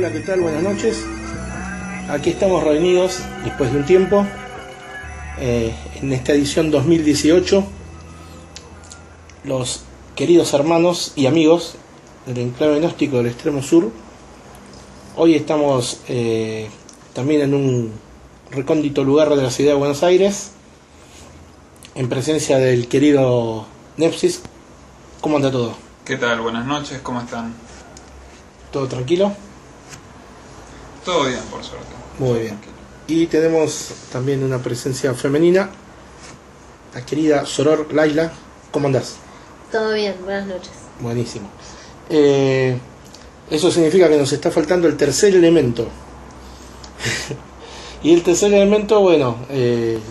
Hola, ¿qué tal? Buenas noches. Aquí estamos reunidos después de un tiempo en esta edición 2018, los queridos hermanos y amigos del enclave gnóstico del extremo sur. Hoy estamos también en un recóndito lugar de la ciudad de Buenos Aires, en presencia del querido Nepsis. ¿Cómo anda todo? ¿Qué tal? Buenas noches, ¿cómo están? ¿Todo tranquilo? Todo bien, por suerte. Muy bien. Y tenemos también una presencia femenina, la querida Soror Laila. ¿Cómo andás? Todo bien, buenas noches. Buenísimo. Eso significa que nos está faltando el tercer elemento. Y el tercer elemento, bueno,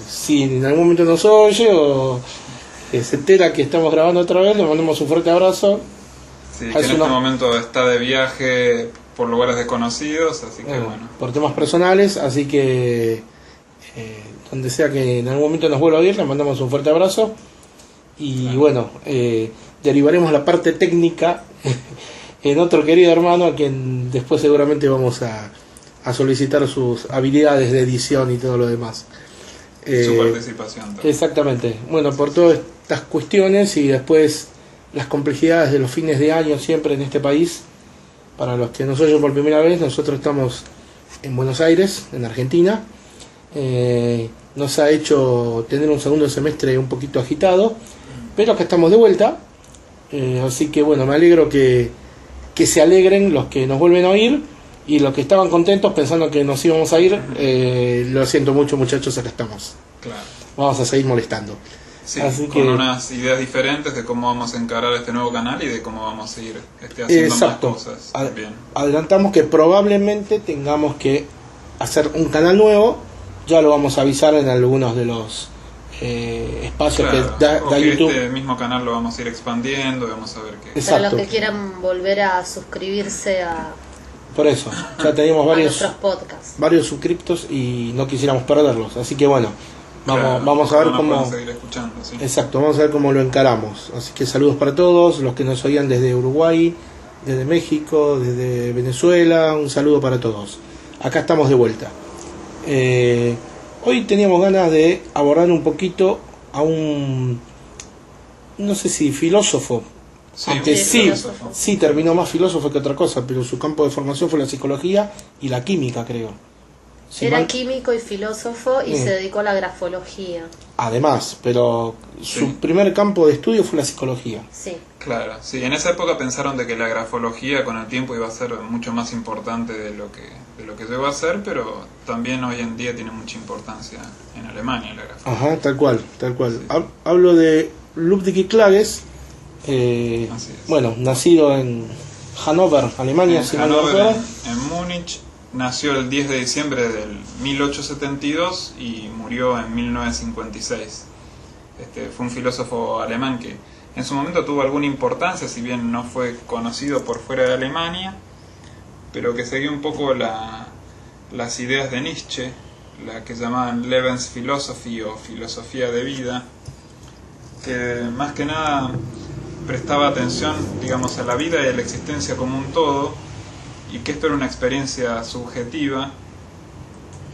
si en algún momento nos oye o se entera que estamos grabando otra vez, le mandamos un fuerte abrazo. Sí, que en este momento está de viaje por lugares desconocidos, así que bueno. Por temas personales, así que donde sea que en algún momento nos vuelva a oír, le mandamos un fuerte abrazo. Y claro, bueno, derivaremos la parte técnica en otro querido hermano a quien después seguramente vamos a solicitar sus habilidades de edición y todo lo demás. Su participación también. Exactamente. Bueno, por todas estas cuestiones y después las complejidades de los fines de año siempre en este país. Para los que nos oyen por primera vez, nosotros estamos en Buenos Aires, en Argentina. Nos ha hecho tener un segundo semestre un poquito agitado, pero acá estamos de vuelta. Así que bueno, me alegro que se alegren los que nos vuelven a oír, y los que estaban contentos pensando que nos íbamos a ir, lo siento mucho, muchachos, acá estamos. Claro. Vamos a seguir molestando. Sí, así con que unas ideas diferentes de cómo vamos a encarar este nuevo canal y de cómo vamos a ir haciendo exacto, más cosas también. Adelantamos que probablemente tengamos que hacer un canal nuevo. Ya lo vamos a avisar en algunos de los espacios, claro, que da YouTube. Este mismo canal lo vamos a ir expandiendo y vamos a ver qué. Para los que quieran volver a suscribirse a... Por eso, ya tenemos varios suscriptos y no quisiéramos perderlos. Así que bueno, vamos a ver cómo seguir escuchando, sí. Exacto, vamos a ver cómo lo encaramos. Así que saludos para todos los que nos oían desde Uruguay, desde México, desde Venezuela. Un saludo para todos. Acá estamos de vuelta. Hoy teníamos ganas de abordar un poquito a un, no sé si filósofo, sí, aunque filósofo. Sí terminó más filósofo que otra cosa, pero su campo de formación fue la psicología y la química, creo. Era químico y filósofo y se dedicó a la grafología. Además, pero su primer campo de estudio fue la psicología. Sí. Claro, sí. En esa época pensaron de que la grafología con el tiempo iba a ser mucho más importante de lo que llegó a ser, pero también hoy en día tiene mucha importancia en Alemania la grafología. Ajá, tal cual. Sí. Hablo de Ludwig Klages, bueno, nacido en Hannover, Alemania, en Múnich. Nació el 10 de diciembre del 1872 y murió en 1956. Fue un filósofo alemán que en su momento tuvo alguna importancia, si bien no fue conocido por fuera de Alemania, pero que seguía un poco las ideas de Nietzsche, la que llamaban Lebensphilosophie o filosofía de vida, que más que nada prestaba atención, digamos, a la vida y a la existencia como un todo, y que esto era una experiencia subjetiva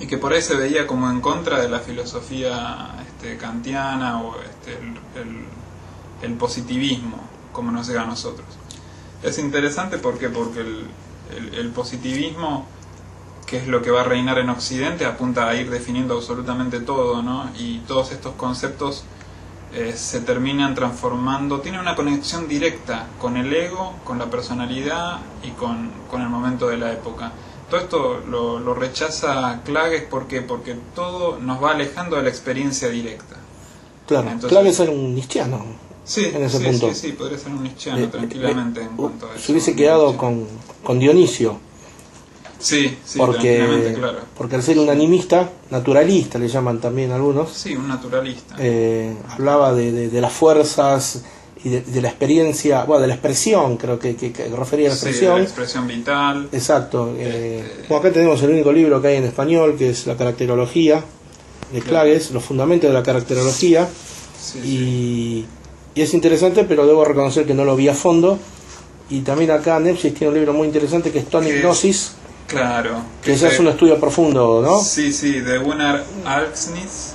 y que por ahí se veía como en contra de la filosofía kantiana o el positivismo como nos llega a nosotros. Es interesante porque el positivismo, que es lo que va a reinar en Occidente, apunta a ir definiendo absolutamente todo, ¿no? Y todos estos conceptos se terminan transformando, tiene una conexión directa con el ego, con la personalidad y con el momento de la época. Todo esto lo rechaza Klages, ¿por qué? Porque todo nos va alejando de la experiencia directa. Claro, entonces, Klages era un nietzscheano. Sí, en ese punto. Sí, podría ser un nietzscheano tranquilamente en cuanto a eso. Se hubiese quedado con Dionisio. Sí, tranquilamente, claro. Porque al ser un animista, naturalista le llaman también algunos. Sí, un naturalista. Hablaba de las fuerzas y de la experiencia, bueno, de la expresión, creo que refería a la expresión. Sí, la expresión vital. Exacto. Como acá tenemos el único libro que hay en español, que es la caracterología de Klages, los fundamentos de la caracterología. Sí, y es interesante, pero debo reconocer que no lo vi a fondo. Y también acá Nepsis tiene un libro muy interesante que es Tonic Gnosis, Claro. Que ese es un estudio profundo, ¿no? Sí, de Gunnar Alksnis,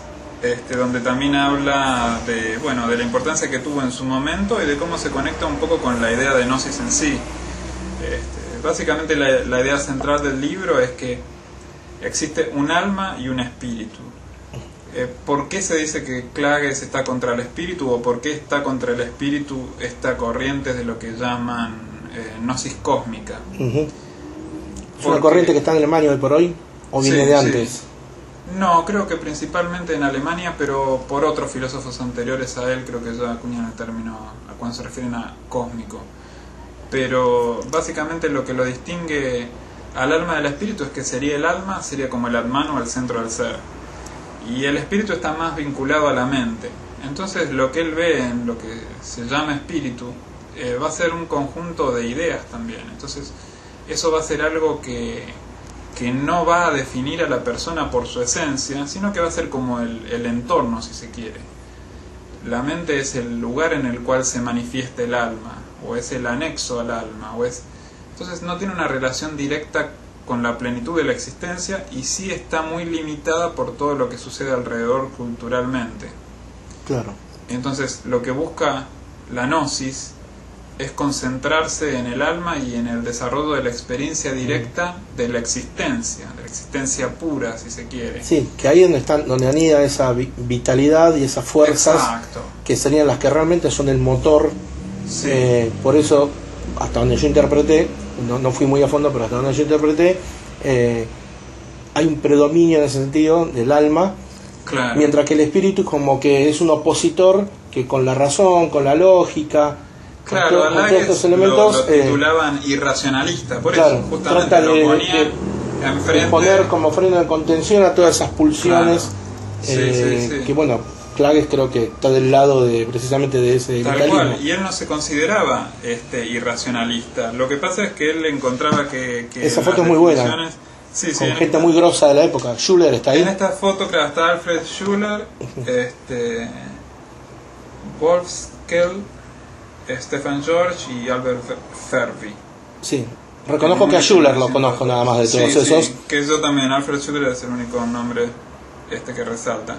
donde también habla de, bueno, de la importancia que tuvo en su momento y de cómo se conecta un poco con la idea de gnosis en sí. Básicamente la idea central del libro es que existe un alma y un espíritu. ¿Por qué se dice que Klages está contra el espíritu, o por qué está contra el espíritu esta corriente de lo que llaman gnosis cósmica? ¿Es una corriente que está en Alemania hoy por hoy o viene de antes? Sí. No, creo que principalmente en Alemania, pero por otros filósofos anteriores a él creo que ya acuñan el término a cuando se refieren a cósmico. Pero básicamente lo que lo distingue al alma del espíritu es que sería el alma, sería como el Atman o el centro del ser. Y el espíritu está más vinculado a la mente. Entonces lo que él ve en lo que se llama espíritu va a ser un conjunto de ideas también. Entonces eso va a ser algo que no va a definir a la persona por su esencia, sino que va a ser como el entorno, si se quiere. La mente es el lugar en el cual se manifiesta el alma, o es el anexo al alma, entonces no tiene una relación directa con la plenitud de la existencia, y sí está muy limitada por todo lo que sucede alrededor culturalmente. Claro. Entonces lo que busca la gnosis es concentrarse en el alma y en el desarrollo de la experiencia directa de la existencia pura, si se quiere. Sí, que ahí es donde anida esa vitalidad y esas fuerzas. Exacto. Que serían las que realmente son el motor. Sí. Por eso, hasta donde yo interpreté, no fui muy a fondo, pero hasta donde yo interpreté, hay un predominio en ese sentido del alma. Claro. Mientras que el espíritu como que es un opositor que con la razón, con la lógica, claro, con todos estos elementos lo titulaban irracionalista, por claro, eso justamente trata lo de ponían enfrente, poner como freno de contención a todas esas pulsiones. Claro. Sí. Que bueno, Klages creo que está del lado de precisamente de ese tal vitalismo. cual, y él no se consideraba irracionalista. Lo que pasa es que él encontraba que esa foto es muy buena, con gente muy grosa de la época. Schuller está ahí. En esta foto, claro, está Alfred Schuller, Wolfskel, Stefan George y Albert Fervi. Sí, reconozco que a Schuller lo conozco nada más de todos esos. Sí, que yo también, Alfred Schuller es el único nombre que resalta.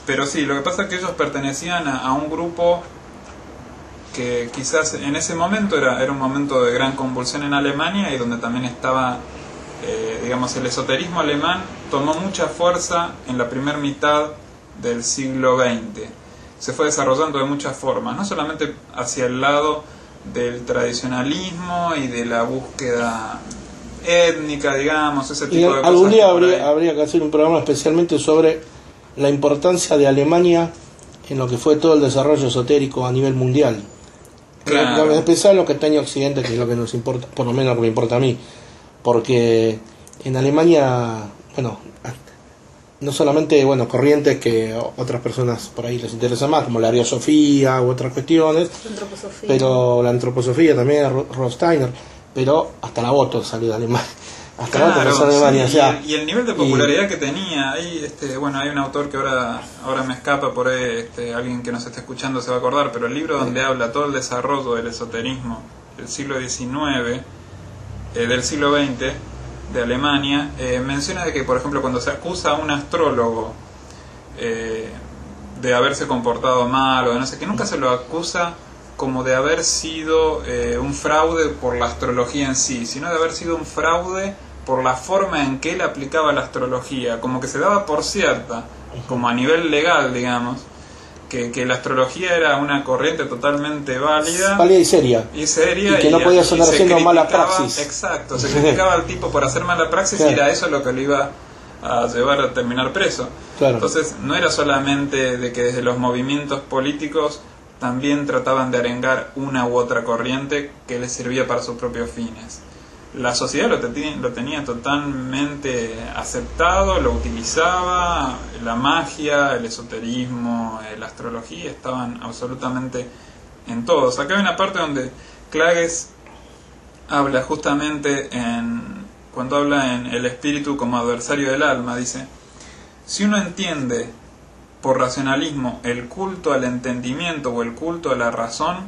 Pero sí, lo que pasa es que ellos pertenecían a un grupo que quizás en ese momento era un momento de gran convulsión en Alemania, y donde también estaba, digamos, el esoterismo alemán tomó mucha fuerza en la primera mitad del siglo XX. Se fue desarrollando de muchas formas, no solamente hacia el lado del tradicionalismo y de la búsqueda étnica, digamos, ese tipo de cosas. Algún día habría que hacer un programa especialmente sobre la importancia de Alemania en lo que fue todo el desarrollo esotérico a nivel mundial. Claro. En especial lo que está en Occidente, que es lo que nos importa, por lo menos lo que me importa a mí, porque en Alemania, bueno, no solamente corrientes que otras personas por ahí les interesa más, como la ariosofía u otras cuestiones, pero la antroposofía también, Rolf Steiner, pero hasta la Boto salió de Alemania. Hasta claro, la Boto de Alemania, sí, o sea, y el nivel de popularidad que tenía ahí, hay un autor que ahora me escapa por ahí, alguien que nos esté escuchando se va a acordar, pero el libro donde habla todo el desarrollo del esoterismo del siglo XIX, del siglo XX de Alemania, menciona de que, por ejemplo, cuando se acusa a un astrólogo de haberse comportado mal o de no sé qué, nunca se lo acusa como de haber sido un fraude por la astrología en sí, sino de haber sido un fraude por la forma en que él aplicaba la astrología, como que se daba por cierta, como a nivel legal, digamos, que la astrología era una corriente totalmente válida y seria, y que no podía estar haciendo mala praxis. Exacto, se criticaba al tipo por hacer mala praxis, claro. Y era eso lo que lo iba a llevar a terminar preso. Claro. Entonces no era solamente de que desde los movimientos políticos también trataban de arengar una u otra corriente que les servía para sus propios fines. La sociedad lo tenía totalmente aceptado, lo utilizaba, la magia, el esoterismo, la astrología, estaban absolutamente en todos. Acá hay una parte donde Klages habla justamente cuando habla en el espíritu como adversario del alma, dice: si uno entiende por racionalismo el culto al entendimiento o el culto a la razón,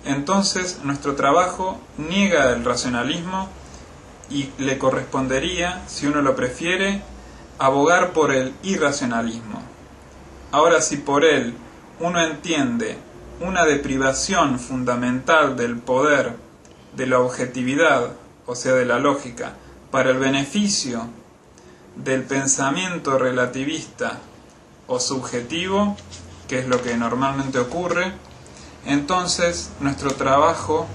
entonces nuestro trabajo niega el racionalismo y le correspondería, si uno lo prefiere, abogar por el irracionalismo. Ahora, si por él uno entiende una deprivación fundamental del poder, de la objetividad, o sea, de la lógica, para el beneficio del pensamiento relativista o subjetivo, que es lo que normalmente ocurre, entonces nuestro trabajo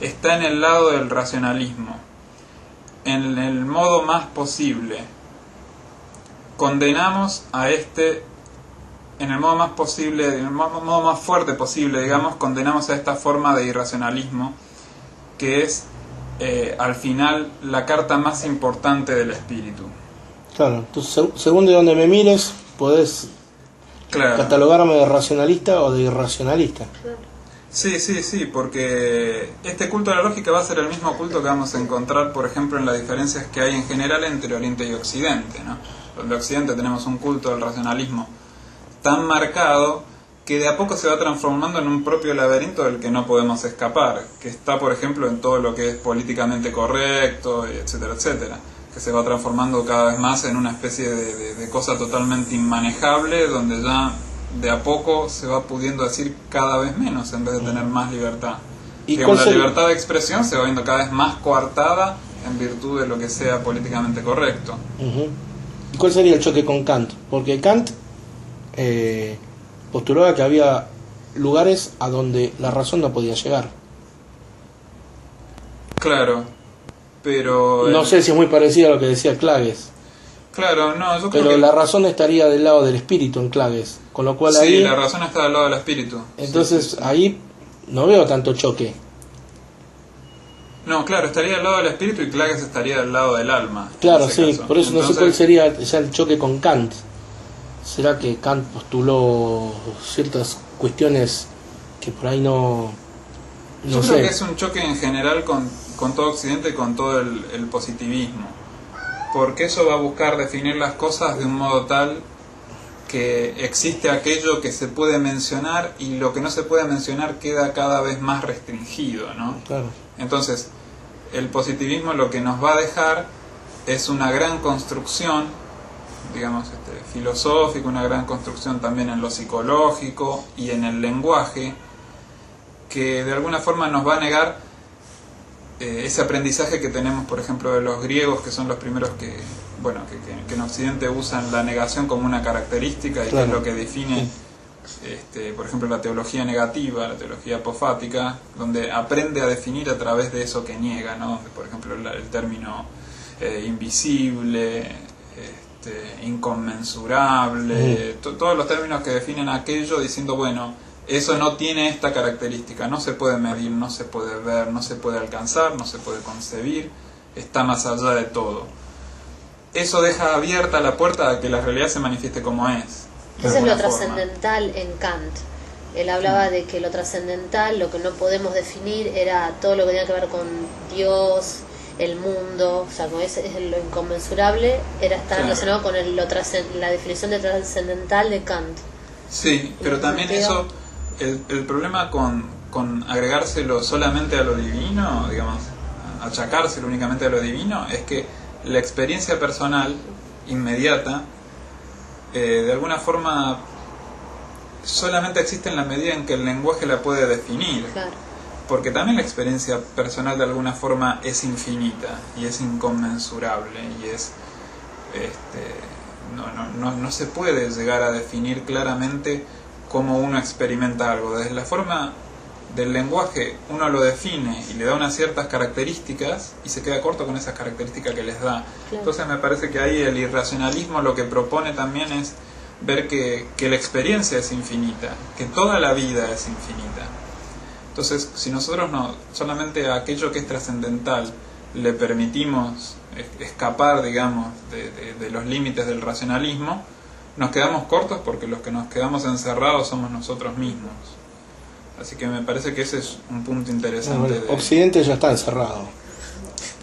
está en el lado del racionalismo, en el modo más posible. Condenamos a en el modo más posible, en el modo más fuerte posible, digamos, condenamos a esta forma de irracionalismo, que es al final la carta más importante del espíritu. Claro, entonces, según de donde me mires, podés catalogarme de racionalista o de irracionalista. Sí, porque este culto a la lógica va a ser el mismo culto que vamos a encontrar, por ejemplo, en las diferencias que hay en general entre Oriente y Occidente, ¿no? En Occidente tenemos un culto al racionalismo tan marcado que de a poco se va transformando en un propio laberinto del que no podemos escapar, que está, por ejemplo, en todo lo que es políticamente correcto, etcétera, etcétera, que se va transformando cada vez más en una especie de cosa totalmente inmanejable, donde ya de a poco se va pudiendo decir cada vez menos en vez de tener más libertad. Y la libertad de expresión se va viendo cada vez más coartada en virtud de lo que sea políticamente correcto. ¿Y cuál sería el choque con Kant? Porque Kant postulaba que había lugares a donde la razón no podía llegar. Claro, pero... No sé si es muy parecido a lo que decía Clages. Claro, no, yo creo pero que... la razón estaría del lado del espíritu en Clages, con lo cual ahí... Sí, la razón está del lado del espíritu. Entonces sí. Ahí no veo tanto choque. No, claro, estaría del lado del espíritu y Clages estaría del lado del alma. Claro, sí, caso. por eso Entonces, no sé cuál sería ya el choque con Kant. ¿Será que Kant postuló ciertas cuestiones que por ahí no yo sé? Creo que es un choque en general con todo Occidente y con todo el positivismo. Porque eso va a buscar definir las cosas de un modo tal que existe aquello que se puede mencionar y lo que no se puede mencionar queda cada vez más restringido, ¿no? Claro. Entonces, el positivismo lo que nos va a dejar es una gran construcción, digamos, filosófica, una gran construcción también en lo psicológico y en el lenguaje, que de alguna forma nos va a negar ese aprendizaje que tenemos, por ejemplo, de los griegos, que son los primeros que en Occidente usan la negación como una característica y claro, que es lo que define, por ejemplo, la teología negativa, la teología apofática, donde aprende a definir a través de eso que niega, ¿no? Por ejemplo, el término invisible, inconmensurable, todos los términos que definen aquello diciendo, bueno, eso no tiene esta característica, no se puede medir, no se puede ver, no se puede alcanzar, no se puede concebir, está más allá de todo. Eso deja abierta la puerta a que la realidad se manifieste como es. Eso es lo trascendental en Kant. Él hablaba de que lo trascendental, lo que no podemos definir, era todo lo que tenía que ver con Dios, el mundo, o sea, como es lo inconmensurable, está relacionado con la definición de trascendental de Kant. Sí, pero también eso, el problema con agregárselo solamente a lo divino, digamos, achacárselo únicamente a lo divino, es que la experiencia personal inmediata, de alguna forma, solamente existe en la medida en que el lenguaje la puede definir. Claro. Porque también la experiencia personal de alguna forma es infinita y es inconmensurable y es no se puede llegar a definir claramente cómo uno experimenta algo. Desde la forma del lenguaje uno lo define y le da unas ciertas características y se queda corto con esas características que les da. Claro. Entonces me parece que ahí el irracionalismo lo que propone también es ver que la experiencia es infinita, que toda la vida es infinita. Entonces, si nosotros no solamente a aquello que es trascendental le permitimos escapar, digamos, de los límites del racionalismo, nos quedamos cortos porque los que nos quedamos encerrados somos nosotros mismos. Así que me parece que ese es un punto interesante. Occidente ya está encerrado.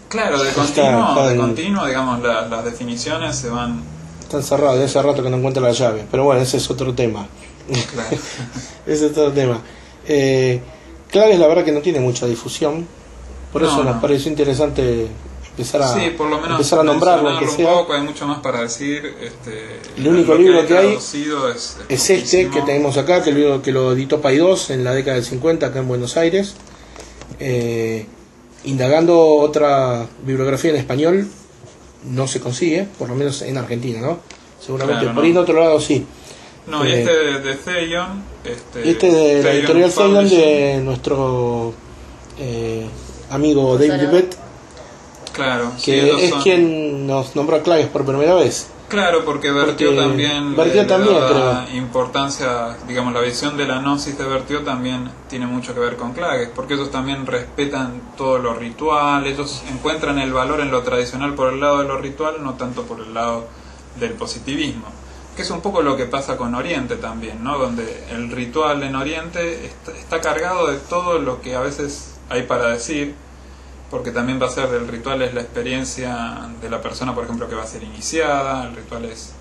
Claro, de continuo, digamos, las definiciones se van... Está encerrado, de hace rato que no encuentra la llave. Pero bueno, ese es otro tema. Claro. Ese es otro tema. Claves la verdad que no tiene mucha difusión. Por eso nos pareció interesante empezar a, sí, por lo menos empezar a nombrarlo, que un sea. poco, hay mucho más para decir. El único libro que hay traducido es este que tenemos acá, que lo editó Paidós en la década del 50 acá en Buenos Aires. Indagando otra bibliografía en español no se consigue, por lo menos en Argentina, ¿no? Seguramente claro, por ahí no. en otro lado sí. No, y de Theion. Este de la editorial Theion de nuestro amigo David Bett, claro, que sí, es quien nos nombró a Clages por primera vez. Claro, porque Berthiaud también le daba importancia, digamos, la visión de la gnosis de Berthiaud también tiene mucho que ver con Clages, porque ellos también respetan todo lo ritual, ellos encuentran el valor en lo tradicional por el lado de lo ritual, no tanto por el lado del positivismo, que es un poco lo que pasa con Oriente también, ¿no? Donde el ritual en Oriente está cargado de todo lo que a veces hay para decir, porque también va a ser, el ritual es la experiencia de la persona, por ejemplo, que va a ser iniciada, el ritual es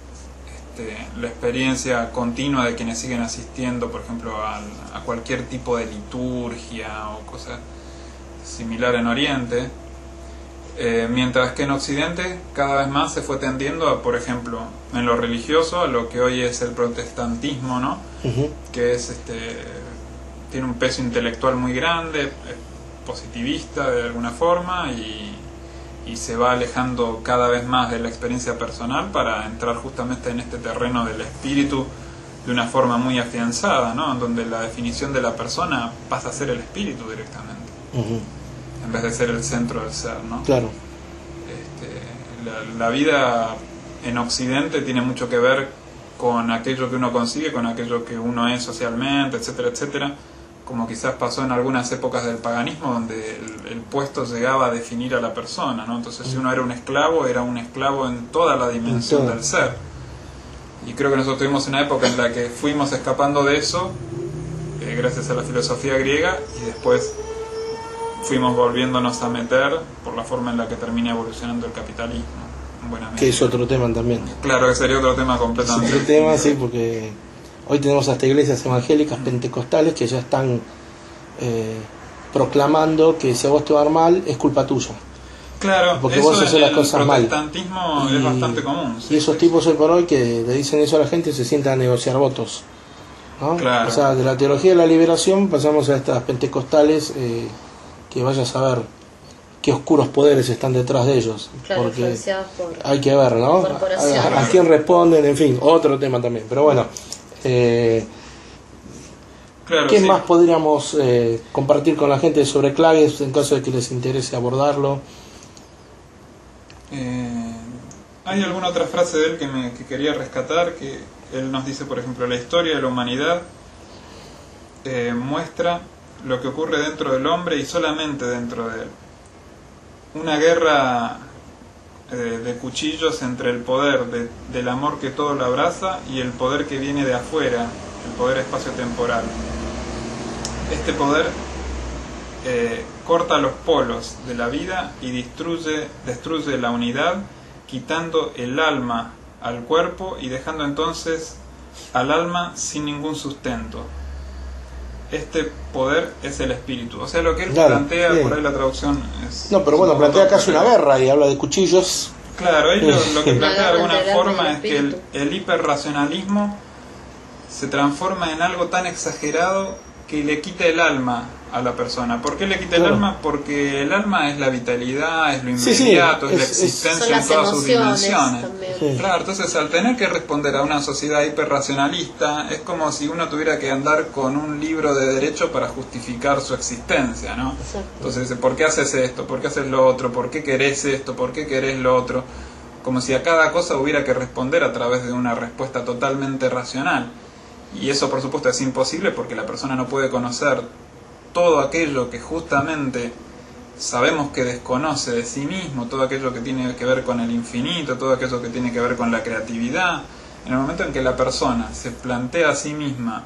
la experiencia continua de quienes siguen asistiendo, por ejemplo, a cualquier tipo de liturgia o cosa similar en Oriente, mientras que en Occidente cada vez más se fue tendiendo a, por ejemplo, en lo religioso, a lo que hoy es el protestantismo, ¿no? Uh-huh. Que es tiene un peso intelectual muy grande, positivista de alguna forma, y se va alejando cada vez más de la experiencia personal para entrar justamente en este terreno del espíritu de una forma muy afianzada, ¿no? Donde la definición de la persona pasa a ser el espíritu directamente, uh-huh, en vez de ser el centro del ser, ¿no? Claro. La vida en Occidente tiene mucho que ver con aquello que uno consigue, con aquello que uno es socialmente, etcétera, etcétera, como quizás pasó en algunas épocas del paganismo, donde el puesto llegaba a definir a la persona, ¿no? Entonces, si uno era un esclavo en toda la dimensión del ser. Y creo que nosotros tuvimos una época en la que fuimos escapando de eso, gracias a la filosofía griega, y después fuimos volviéndonos a meter por la forma en la que termina evolucionando el capitalismo, en buena medida. Que es otro tema también. Claro, que sería otro tema completamente. Es otro tema, sí, porque hoy tenemos hasta iglesias evangélicas pentecostales que ya están proclamando que si a vos te va a dar mal, es culpa tuya. Claro, porque eso vos haces las cosas mal. El protestantismo es bastante común. Y esos tipos hoy por hoy que le dicen eso a la gente se sientan a negociar votos, ¿no? Claro. O sea, de la teología de la liberación pasamos a estas pentecostales que vaya a saber qué oscuros poderes están detrás de ellos. Claro, porque por hay que ver, ¿no? A quién responden, en fin, otro tema también. Pero bueno, claro, ¿qué sí. más podríamos compartir con la gente sobre Clages en caso de que les interese abordarlo? Hay alguna otra frase de él que quería rescatar, que él nos dice, por ejemplo, la historia de la humanidad muestra lo que ocurre dentro del hombre y solamente dentro de él. Una guerra de cuchillos entre el poder del amor que todo lo abraza y el poder que viene de afuera, el poder espacio-temporal. Este poder corta los polos de la vida y destruye la unidad, quitando el alma al cuerpo y dejando entonces al alma sin ningún sustento. Este poder es el espíritu. O sea, lo que él plantea, por ahí la traducción es... No, pero bueno, plantea casi una guerra y habla de cuchillos. Claro, él lo que plantea de alguna forma es que el hiperracionalismo se transforma en algo tan exagerado que le quita el alma a la persona. ¿Por qué le quita el alma? Porque el alma es la vitalidad, es lo inmediato, es la existencia en todas sus dimensiones. Sí. Claro, entonces al tener que responder a una sociedad hiperracionalista, es como si uno tuviera que andar con un libro de derecho para justificar su existencia, ¿no? Exacto. Entonces dice, ¿por qué haces esto? ¿Por qué haces lo otro? ¿Por qué querés esto? ¿Por qué querés lo otro? Como si a cada cosa hubiera que responder a través de una respuesta totalmente racional. Y eso, por supuesto, es imposible porque la persona no puede conocer todo aquello que justamente sabemos que desconoce de sí mismo, todo aquello que tiene que ver con el infinito, todo aquello que tiene que ver con la creatividad. En el momento en que la persona se plantea a sí misma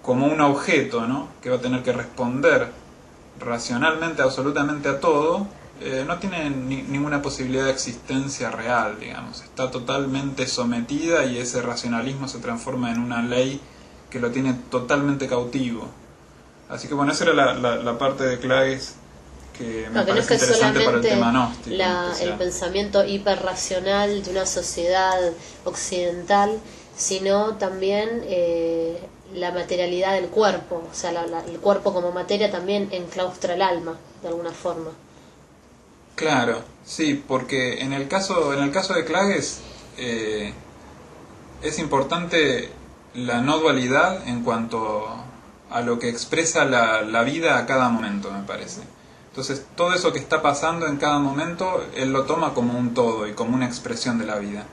como un objeto, ¿no?, que va a tener que responder racionalmente absolutamente a todo, no tiene ninguna posibilidad de existencia real, digamos. Está totalmente sometida y ese racionalismo se transforma en una ley que lo tiene totalmente cautivo. Así que bueno, esa era la parte de Clages que me No, que no es parece que interesante para el solamente tema gnóstico. el pensamiento hiperracional de una sociedad occidental, sino también la materialidad del cuerpo, o sea, el cuerpo como materia también enclaustra el alma, de alguna forma. Claro, sí, porque en el caso de Klages es importante la no dualidad en cuanto a lo que expresa la vida a cada momento, me parece. Entonces, todo eso que está pasando en cada momento, él lo toma como un todo y como una expresión de la vida.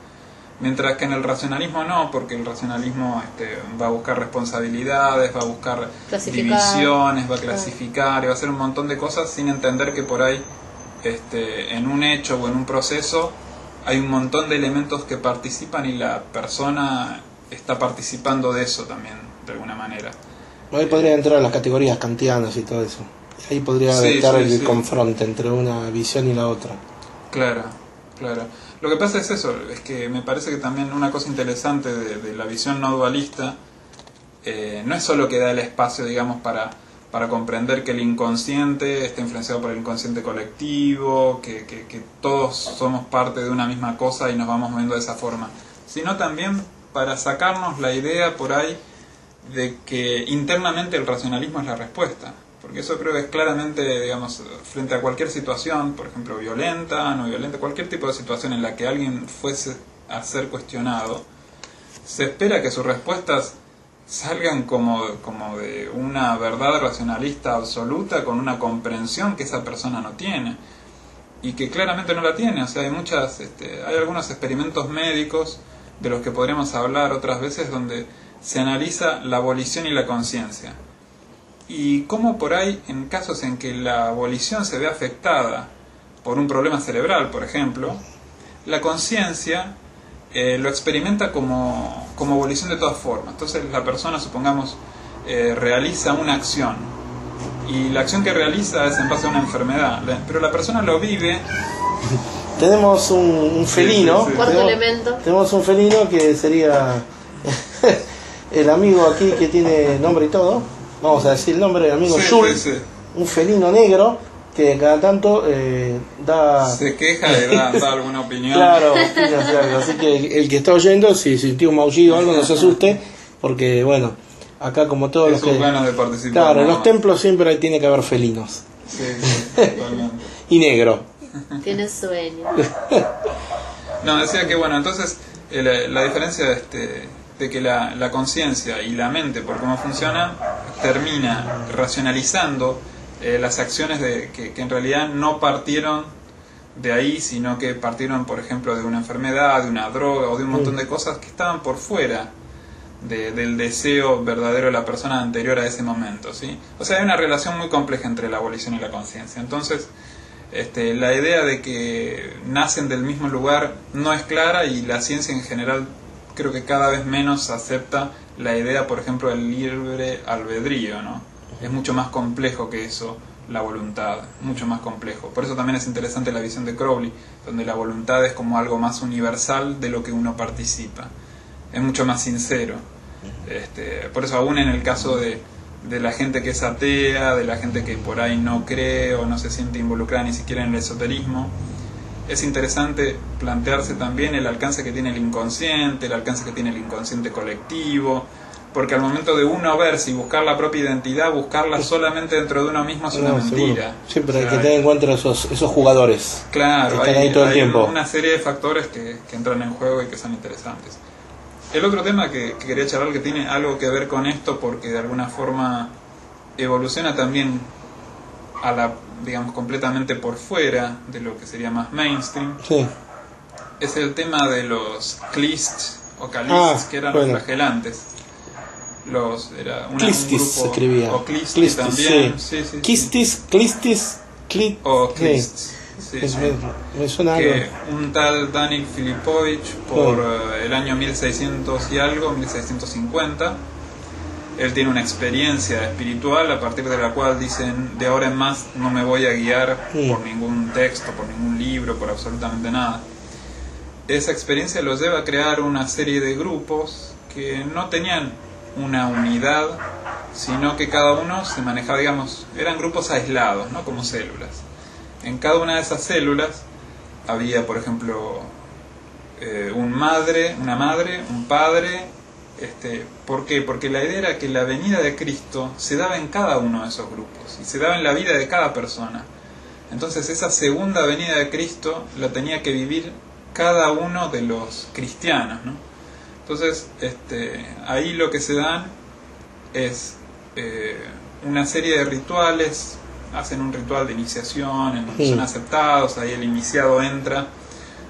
Mientras que en el racionalismo no, porque el racionalismo va a buscar responsabilidades, va a buscar divisiones, va a clasificar y va a hacer un montón de cosas sin entender que por ahí en un hecho o en un proceso hay un montón de elementos que participan y la persona está participando de eso también, de alguna manera. Ahí podría entrar las categorías kantianas y todo eso. Ahí podría estar el confronte entre una visión y la otra. Claro, claro. Lo que pasa es eso, es que me parece que también una cosa interesante de la visión no dualista no es solo que da el espacio, digamos, para comprender que el inconsciente está influenciado por el inconsciente colectivo, que todos somos parte de una misma cosa y nos vamos moviendo de esa forma, sino también para sacarnos la idea por ahí de que internamente el racionalismo es la respuesta. Porque eso creo que es claramente, digamos, frente a cualquier situación, por ejemplo, violenta, no violenta, cualquier tipo de situación en la que alguien fuese a ser cuestionado, se espera que sus respuestas salgan como de una verdad racionalista absoluta con una comprensión que esa persona no tiene y que claramente no la tiene. O sea, hay algunos experimentos médicos de los que podríamos hablar otras veces donde se analiza la volición y la conciencia. Y cómo por ahí, en casos en que la volición se ve afectada por un problema cerebral, por ejemplo, la conciencia lo experimenta como volición de todas formas. Entonces la persona, supongamos, realiza una acción, y la acción que realiza es en base a una enfermedad, pero la persona lo vive. Tenemos un felino, sí. Cuarto elemento. Tenemos un felino que sería el amigo aquí que tiene nombre y todo. Vamos a decir el nombre del amigo Jules, sí. Un felino negro que cada tanto se queja de dar alguna opinión. Claro, así que el que está oyendo, si sintió un maullido o algo, no se asuste, porque bueno, acá como todos los que... ganas de participar. Claro, en los templos siempre tiene que haber felinos. Sí, totalmente. Y negro. Tiene sueño. No, decía que bueno, entonces la diferencia de que la conciencia y la mente, por cómo funciona, termina racionalizando las acciones que en realidad no partieron de ahí, sino que partieron, por ejemplo, de una enfermedad, de una droga o de un montón de cosas que estaban por fuera del deseo verdadero de la persona anterior a ese momento, ¿sí? O sea, hay una relación muy compleja entre la volición y la conciencia. Entonces, la idea de que nacen del mismo lugar no es clara, y la ciencia en general creo que cada vez menos acepta la idea, por ejemplo, del libre albedrío, ¿no? Es mucho más complejo que eso, la voluntad, mucho más complejo. Por eso también es interesante la visión de Crowley, donde la voluntad es como algo más universal de lo que uno participa. Es mucho más sincero. Por eso aún en el caso de la gente que es atea, de la gente que por ahí no cree o no se siente involucrada ni siquiera en el esoterismo, es interesante plantearse también el alcance que tiene el inconsciente, el alcance que tiene el inconsciente colectivo, porque al momento de uno verse y buscar la propia identidad, buscarla solamente dentro de uno mismo es una mentira. Siempre hay que tener en cuenta esos jugadores. Claro, que están ahí todo el tiempo. Una serie de factores que entran en juego y que son interesantes. El otro tema que quería charlar, que tiene algo que ver con esto, porque de alguna forma evoluciona también a la, digamos, completamente por fuera de lo que sería más mainstream, sí, es el tema de los Klists o Kalists, que eran los flagelantes. Era un Clistis grupo, se escribía. o Clistis también, sí. Clistis, Clistis, o Clists. Sí, me suena algo. Que un tal Daniel Filipovich, por el año 1600 y algo, 1650, él tiene una experiencia espiritual a partir de la cual dicen: de ahora en más no me voy a guiar por ningún texto, por ningún libro, por absolutamente nada. Esa experiencia los lleva a crear una serie de grupos que no tenían una unidad, sino que cada uno se manejaba, digamos, eran grupos aislados, ¿no? Como células. en cada una de esas células había, por ejemplo, una madre, un padre. ¿Por qué? Porque la idea era que la venida de Cristo se daba en cada uno de esos grupos y se daba en la vida de cada persona. Entonces esa segunda venida de Cristo la tenía que vivir cada uno de los cristianos, ¿no? Entonces ahí lo que se dan es una serie de rituales. Hacen un ritual de iniciación en donde son aceptados, ahí el iniciado entra,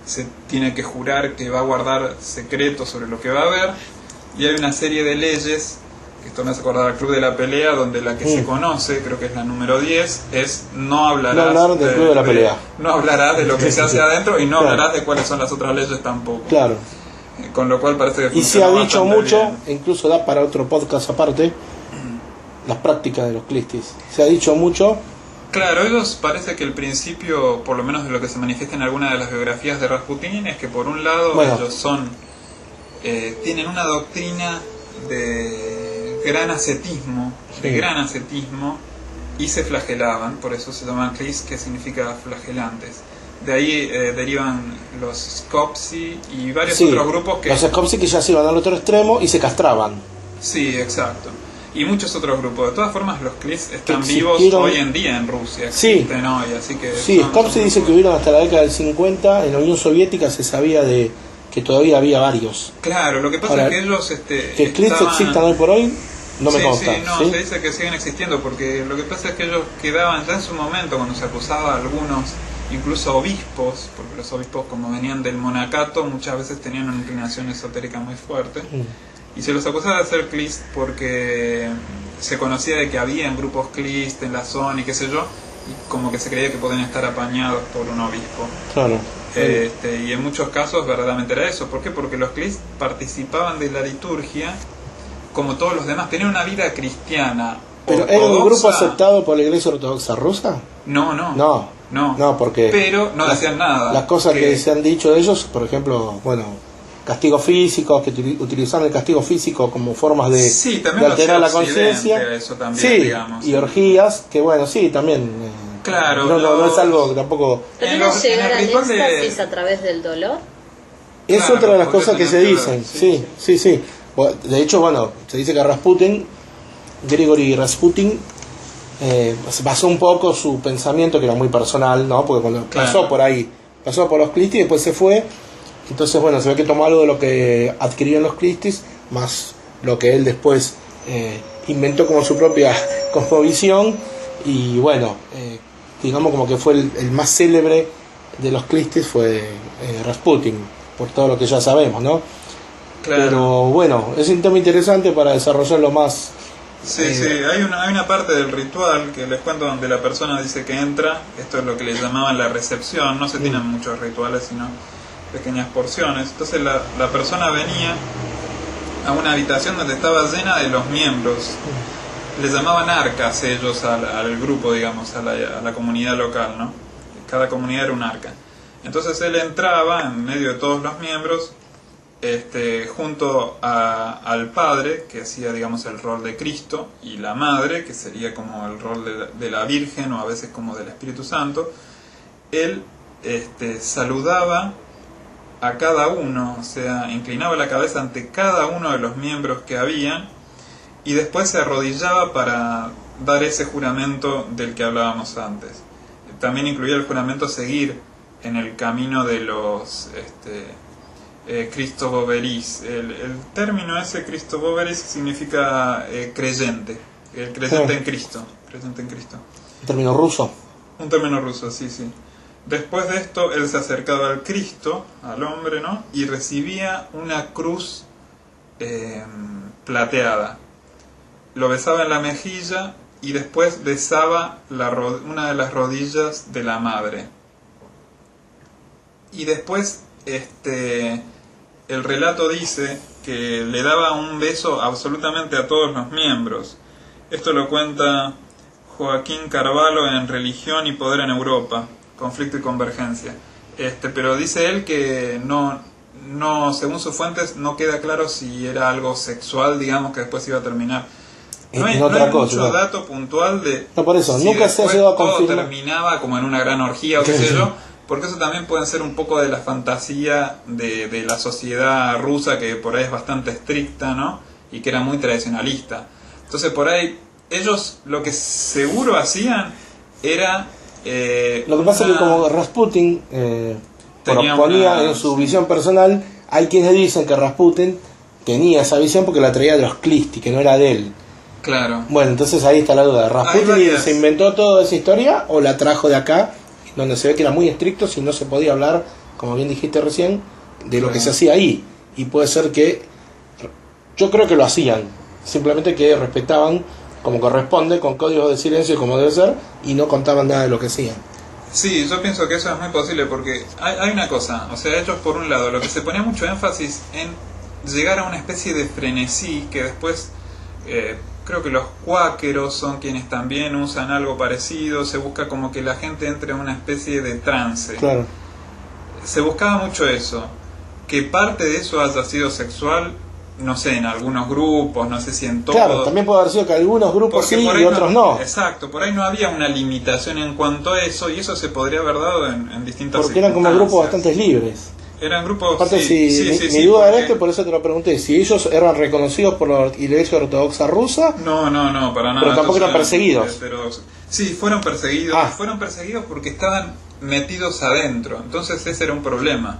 se tiene que jurar que va a guardar secretos sobre lo que va a ver, y hay una serie de leyes, que esto me hace acordar al Club de la Pelea, donde la que se conoce, creo que es la número 10, es no hablarás del Club de la Pelea. No hablarás de lo que se hace adentro, y no hablarás de cuáles son las otras leyes tampoco. Claro. Con lo cual parece que y se ha dicho mucho, bien. Incluso da para otro podcast aparte, las prácticas de los clistis. Se ha dicho mucho. Claro, ellos parece que el principio, por lo menos de lo que se manifiesta en alguna de las biografías de Rasputín, es que por un lado ellos son tienen una doctrina de gran ascetismo, y se flagelaban, por eso se llaman clis, que significa flagelantes. De ahí derivan los Skopsi y varios otros grupos que... Los Skopsi que ya se iban al otro extremo y se castraban. Sí, exacto. Y muchos otros grupos. De todas formas, los clis están vivos hoy en día en Rusia. Existen hoy, así que... Sí, Skopsi dice que hubieron hasta la década del 50. En la Unión Soviética se sabía de que todavía había varios. Claro, lo que pasa es que ellos... que clis existan hoy por hoy, no me consta. Se dice que siguen existiendo, porque lo que pasa es que ellos quedaban ya en su momento, cuando se acusaba a algunos, incluso obispos, porque los obispos, como venían del monacato, muchas veces tenían una inclinación esotérica muy fuerte. Y se los acusaba de ser clis porque se conocía de que había grupos clis en la zona y qué sé yo, y como que se creía que podían estar apañados por un obispo. Claro. Y en muchos casos verdaderamente era eso. ¿Por qué? Porque los clis participaban de la liturgia como todos los demás, tenían una vida cristiana. ¿Pero ortodoxa. era un grupo aceptado por la Iglesia Ortodoxa Rusa? No, porque pero no decían nada. Las cosas que se han dicho de ellos, por ejemplo, castigo físico, que utilizaron el castigo físico como formas de alterar la conciencia. Digamos. Y orgías, que también. Claro. No es algo que tampoco. ¿Pero no llegar al éxtasis a través del dolor? Es otra de las cosas que se dicen. Sí. De hecho, se dice que Grigori Rasputin, basó un poco su pensamiento, que era muy personal, ¿no? Porque cuando pasó por ahí, pasó por los clistis y después se fue. Entonces, se ve que tomó algo de lo que adquirió en los clistis, más lo que él después inventó como su propia cosmovisión. Y digamos como que fue el más célebre de los clistis fue Rasputin, por todo lo que ya sabemos, ¿no? Claro. Pero es un tema interesante para desarrollarlo más. Sí, hay una parte del ritual que les cuento donde la persona dice que entra. Esto es lo que le llamaban la recepción. No se tienen muchos rituales, sino pequeñas porciones. Entonces la persona venía a una habitación donde estaba llena de los miembros. Le llamaban arcas ellos al grupo, digamos, a la comunidad local, ¿no? Cada comunidad era un arca. Entonces él entraba en medio de todos los miembros, junto al padre, que hacía, digamos, el rol de Cristo, y la madre, que sería como el rol de la Virgen, o a veces como del Espíritu Santo. Él saludaba a cada uno, o sea, inclinaba la cabeza ante cada uno de los miembros que había, y después se arrodillaba para dar ese juramento del que hablábamos antes. También incluía el juramento seguir en el camino de los Christoboveris. El término ese Christoboveris significa creyente, el creyente en Cristo, creyente en Cristo. ¿Un término ruso? Un término ruso, sí. Después de esto, él se acercaba al Cristo, al hombre, ¿no? Y recibía una cruz plateada. Lo besaba en la mejilla y después besaba una de las rodillas de la madre. Y después, el relato dice que le daba un beso absolutamente a todos los miembros. Esto lo cuenta Joaquín Carvalho en Religión y Poder en Europa, Conflicto y Convergencia. Pero dice él que no, según sus fuentes, no queda claro si era algo sexual, digamos, que después iba a terminar No hay otra cosa. mucho dato puntual de no, por eso, si nunca se ha llegado a todo confirmar. terminaba como en una gran orgía o qué sé yo, porque eso también puede ser un poco de la fantasía de la sociedad rusa, que por ahí es bastante estricta, ¿no? Y que era muy tradicionalista. Entonces por ahí ellos lo seguro hacían era... lo que pasa es que como Rasputin proponía en su visión personal, hay quienes dicen que Rasputin tenía esa visión porque la traía de los Klisti, que no era de él. Claro. Bueno, entonces ahí está la duda. ¿Rasputin se inventó toda esa historia o la trajo de acá, donde se ve que era muy estricto, si no se podía hablar, como bien dijiste recién, de lo que se hacía ahí? Y puede ser que... Yo creo que lo hacían, simplemente que respetaban como corresponde, con códigos de silencio como debe ser, y no contaban nada de lo que hacían. Sí, yo pienso que eso es muy posible porque hay una cosa, o sea, ellos por un lado, lo que se ponía mucho énfasis en llegar a una especie de frenesí que después, creo que los cuáqueros son quienes también usan algo parecido, se busca como que la gente entre en una especie de trance. Claro. Se buscaba mucho eso, que parte de eso haya sido sexual, no sé, en algunos grupos, no sé si en todos. Claro, también puede haber sido que algunos grupos sí y otros no. Exacto, por ahí no había una limitación en cuanto a eso, y eso se podría haber dado en distintas porque eran como grupos bastante libres. Eran grupos... Aparte, sí, mi duda era por eso te lo pregunté, si ellos eran reconocidos por la Iglesia Ortodoxa rusa. No, para nada. Pero tampoco eran perseguidos. Sí, fueron perseguidos. Ah. Fueron perseguidos porque estaban metidos adentro, entonces ese era un problema.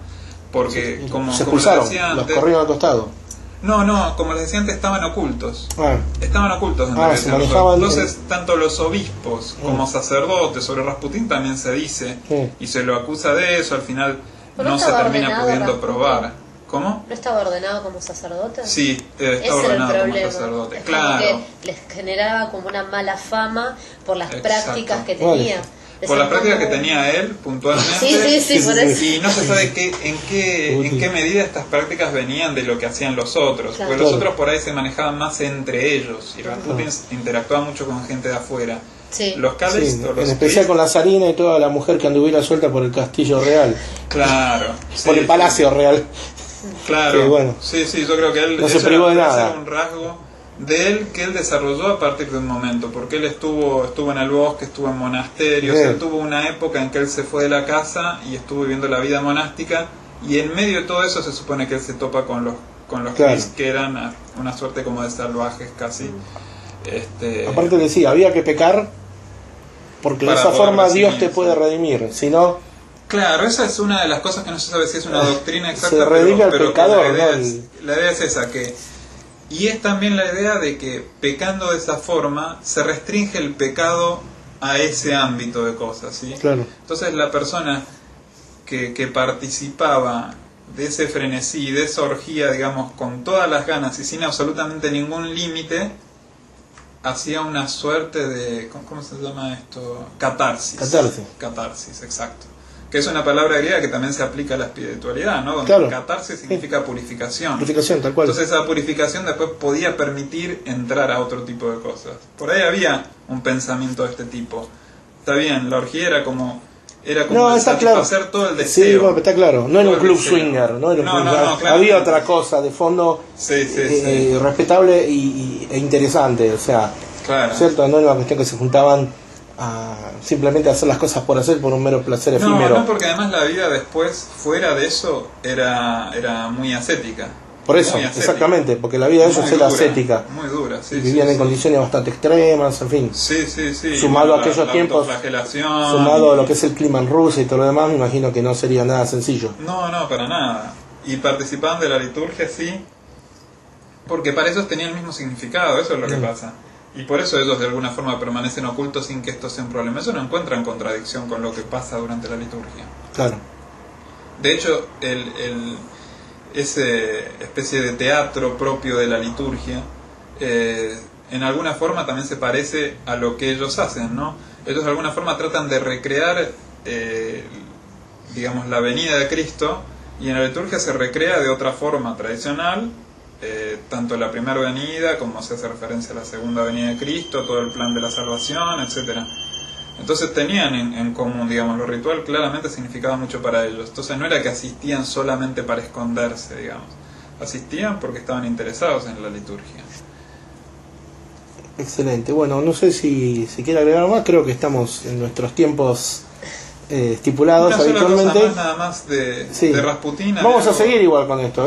Porque, Sí, como se expulsaron, les decía los antes, corrieron al costado. No, como les decía antes, estaban ocultos. Estaban ocultos en la se manejaban. Entonces, tanto los obispos como sacerdotes, sobre Rasputín también se dice, y se lo acusa de eso, al final no se termina pudiendo probar. ¿Cómo? ¿No estaba ordenado como sacerdote? Sí, estaba ordenado como sacerdote. Claro. Que les generaba como una mala fama por las prácticas que tenía. Por las prácticas que tenía él puntualmente. Sí, por eso. Y no se sabe en qué medida estas prácticas venían de lo que hacían los otros. Porque los otros por ahí se manejaban más entre ellos. Y Rasputín interactuaba mucho con gente de afuera. Sí. Los Kalist, en especial con la zarina y toda la mujer que anduviera suelta por el castillo real. Claro. Por el palacio real. Claro. Que, bueno, sí, yo creo que él no se privó de nada. Era un rasgo de él que él desarrolló a partir de un momento, porque él estuvo en el bosque, estuvo en monasterios, él tuvo una época en que él se fue de la casa y estuvo viviendo la vida monástica, y en medio de todo eso se supone que él se topa con los Kris, que eran una suerte como de salvajes casi. Aparte decía, había que pecar porque de esa forma Dios te puede redimir, si no... Claro, esa es una de las cosas que no se sabe si es una doctrina exacta, se redime al pero pecador, la idea es esa, que... Y es también la idea de que pecando de esa forma se restringe el pecado a ese ámbito de cosas, ¿sí? Claro. Entonces la persona que participaba de ese frenesí, de esa orgía, digamos, con todas las ganas y sin absolutamente ningún límite, hacía una suerte de... ¿Cómo se llama esto? Catarsis. Catarsis, exacto. Que es una palabra griega que también se aplica a la espiritualidad, ¿no? Donde catarsis significa purificación. Purificación, tal cual. Entonces esa purificación después podía permitir entrar a otro tipo de cosas. Por ahí había un pensamiento de este tipo. Está bien, la orgía era como satisfacer todo el deseo. Sí, bueno, está claro. No era un club swinger, no era un club swinger. Había otra cosa de fondo respetable e interesante, o sea, ¿cierto? No era una cuestión que se juntaban a simplemente hacer las cosas por hacer por un mero placer efímero. No, porque además la vida después, fuera de eso, era muy ascética. Por eso, exactamente, porque la vida de ellos era ascética. Muy dura, sí. Vivían en condiciones bastante extremas, en fin. Sí. Sumado a aquellos tiempos, sumado a lo que es el clima en Rusia y todo lo demás, me imagino que no sería nada sencillo. No, para nada. Y participaban de la liturgia, sí, porque para ellos tenía el mismo significado, eso es lo que pasa. Y por eso ellos de alguna forma permanecen ocultos sin que esto sea un problema. Ellos no encuentran contradicción con lo que pasa durante la liturgia. Claro. De hecho, ese especie de teatro propio de la liturgia, en alguna forma también se parece a lo que ellos hacen, ¿no? Ellos de alguna forma tratan de recrear, digamos, la venida de Cristo, y en la liturgia se recrea de otra forma tradicional, tanto la primera venida como se hace referencia a la segunda venida de Cristo, todo el plan de la salvación, etcétera. Entonces tenían en común, digamos, lo ritual claramente significaba mucho para ellos. Entonces no era que asistían solamente para esconderse, digamos. Asistían porque estaban interesados en la liturgia. Excelente. Bueno, no sé si quiere agregar más. Creo que estamos en nuestros tiempos estipulados Una sola habitualmente. cosa más, nada más de Rasputin. Vamos a seguir igual con esto.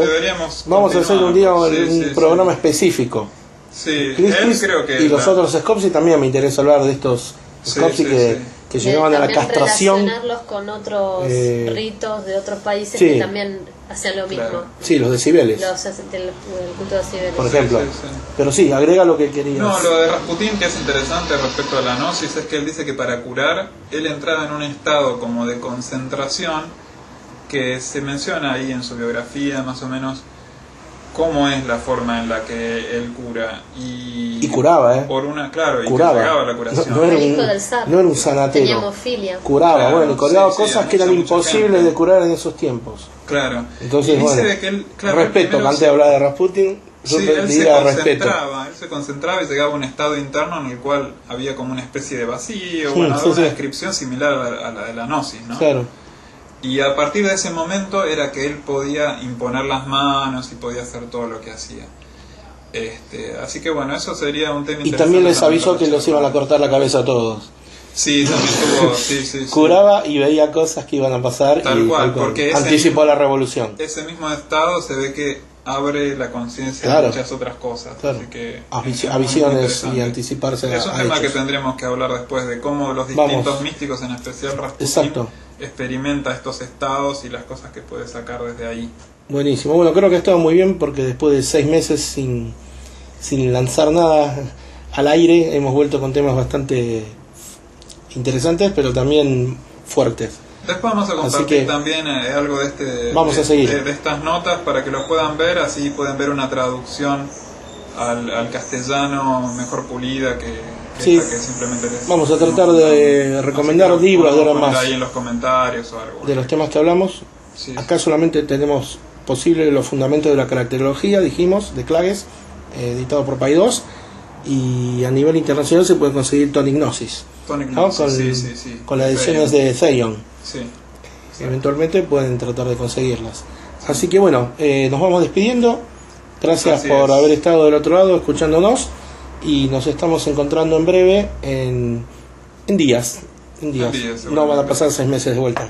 Vamos a hacer un día un programa específico. Sí, Christie's, él creo que y los otros Skopsi también me interesa hablar de estos Skopsi que llegaban a la castración. Relacionarlos con otros ritos de otros países sí. que también hacían lo mismo. Claro. Sí, los de Cibeles. El culto de Cibeles. Por ejemplo. Sí. Pero sí, agrega lo que querías. No, lo de Rasputin que es interesante respecto a la gnosis es que él dice que para curar él entraba en un estado como de concentración que se menciona ahí en su biografía más o menos cómo es la forma en la que él cura y curaba, por una, claro, curaba. Y que llegaba la curación. No era el hijo del zar. No era un sanatero. Tenía hemofilia. Curaba, Claro, bueno, curaba sí, cosas sí, que eran mucha imposibles gente. de curar en esos tiempos. Claro. Entonces, y dice bueno, de que él, claro, respeto, primero antes de hablar de Rasputin, yo sí, él se diría respeto. concentraba y llegaba a un estado interno en el cual había como una especie de vacío, Sí, bueno, sí, una sí. descripción similar a la de la gnosis, ¿no? Claro. Y a partir de ese momento era que él podía imponer las manos y podía hacer todo lo que hacía. Así que bueno, eso sería un tema Y interesante. también les avisó que para los iban a cortar la cabeza a todos. Sí, también tuvo, sí. Curaba y veía cosas que iban a pasar Tal y cual, porque anticipó la revolución. Ese mismo estado se ve que abre la conciencia Claro. a muchas otras cosas. Claro. Así que A es muy visiones interesante. y anticiparse Es un a tema hechos. que tendremos que hablar después de cómo los distintos Vamos. místicos, en especial Rasputin, Exacto. experimenta estos estados y las cosas que puede sacar desde ahí. Buenísimo. Bueno, creo que ha estado muy bien porque después de 6 meses sin lanzar nada al aire, hemos vuelto con temas bastante interesantes, pero también fuertes. Después vamos a Así compartir que también algo de vamos a seguir. de estas notas para que los puedan ver, así pueden ver una traducción al castellano mejor pulida que Sí. esta que simplemente les Vamos a tratar de recomendar así que libros de podemos ahora poner más ahí en los comentarios o algo. de los temas que hablamos. Sí, Acá solamente tenemos posible los fundamentos de la caracterología, dijimos, de Clages, editado por Paidós, y a nivel internacional se puede conseguir Tonic Gnosis, Tonic ¿no? Gnosis, sí. con las ediciones de Theon. Sí. Eventualmente pueden tratar de conseguirlas. Así que bueno, nos vamos despidiendo. Gracias Así por es. haber estado del otro lado escuchándonos, y nos estamos encontrando en breve en días. En días, No van a seguramente. pasar 6 meses de vuelta.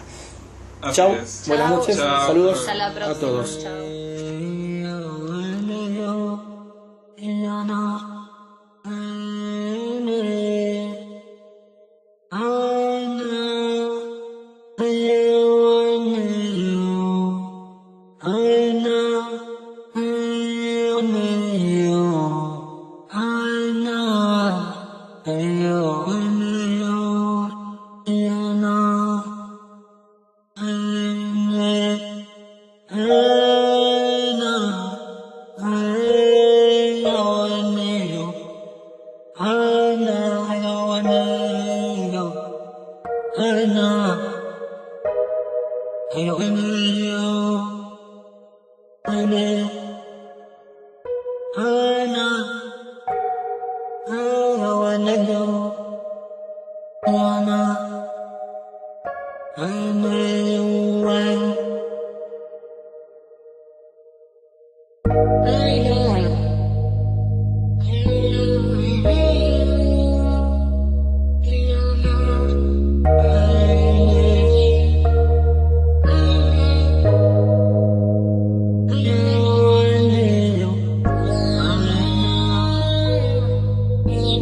Así Chao, es. buenas Chao. noches, Chao. saludos Hasta la a próxima. todos. Chao.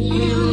Yeah.